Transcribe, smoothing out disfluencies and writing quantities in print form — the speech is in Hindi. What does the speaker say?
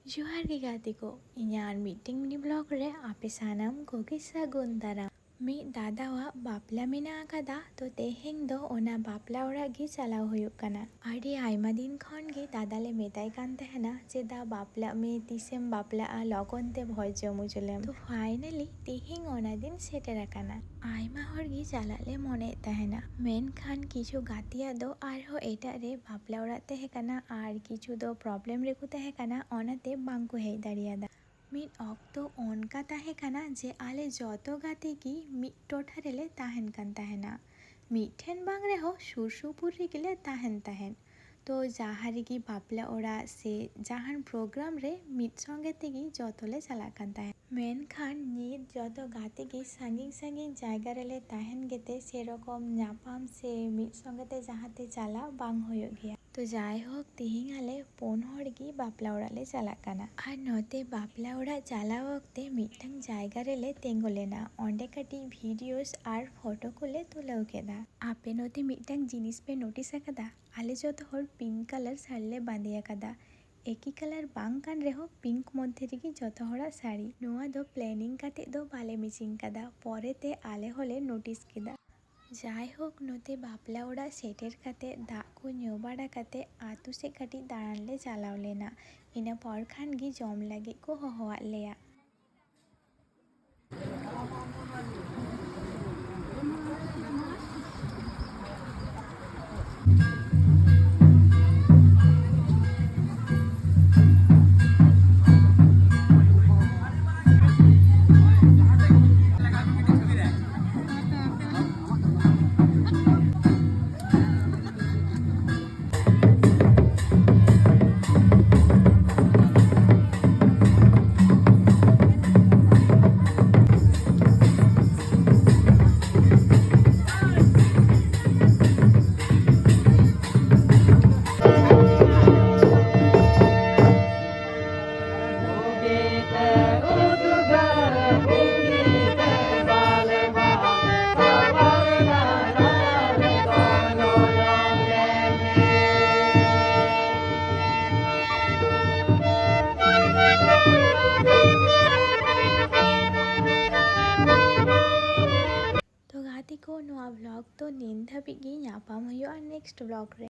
जोहार गे गाते को इन्यार मीटिंग मिनी ब्लॉग रे आपे सानाम कोगे सागुन दाराम मी दादावा बापला मेना आकादा तो तेहेंग दो ओना बापला ओड़ा गे चलाव हुयुग कना आड़ी आयमा दिन खन गे दादाले मेताय कान तहना जे दा बापला मे तिसेम बापला आ लगन ते भय जमुजुलेम तो फाइनली तेहेंग ओना दिन सेटेर आकाना आयमा हर गे चलाले मने तहना मेन खान किछु गातिया दो आरहो एटा रे बापला ओड़ा तहे कना आर किछु दो प्रॉब्लम रेकु तहे कना ओनाते बांको हेज दाड़ियादा मिद ऑक्तो ओनका ताहे कना जे आले जतो गाते की मिद टोठा रेले ताहेन कान ताहेना मिठेन बांग रेहो सुरसुपुर रे गेले ताहेन ताहेन तो जहारे की बापला ओड़ा से जहान प्रोग्राम रे मिद संगे तेगी जतोले चला कान ताहेन मेन खान नित जतो गाते की सांगिंग सांगिंग जायगा रेले ताहेन गेते सेरकम नापाम से मिद संगे ते जहाते चला बांग होयो गया तो जाय होक तिहिंग आले 4 हर गी बापला ओड़ा ले चला काना आर नोते बापला ओड़ा चला वक्ते मिठंग जायगा रेले तेंगो लेना ओंडे कटी भिडियोस आर फोटो कोले तुलेव केदा आपे नोते मिठंग जिनिस पे नोटिस आकादा आले जतो हर पिंक कलर साड़ीले बांधे आकादा एकी कलर बांग कान रेहो पिंक मध्य रेगी जतो हड़ा साड़ी नोआ दो प्लानिंग काते दो बाले मिचिंग कादा परेते आले होले नोटिस केदा जाय होक नोते बापला ओड़ा सेटेर काते दाग को ᱧᱩ बाड़ा काते आतु से कटी दाड़ान ले चलाव लेना इना पर खान गी जम लागे को होहोआत लेया तो गाती को नोआ ब्लॉग तो नींद धाबी गी ᱧᱟᱯᱟᱢ हुयुआ नेक्स्ट ब्लॉग रे।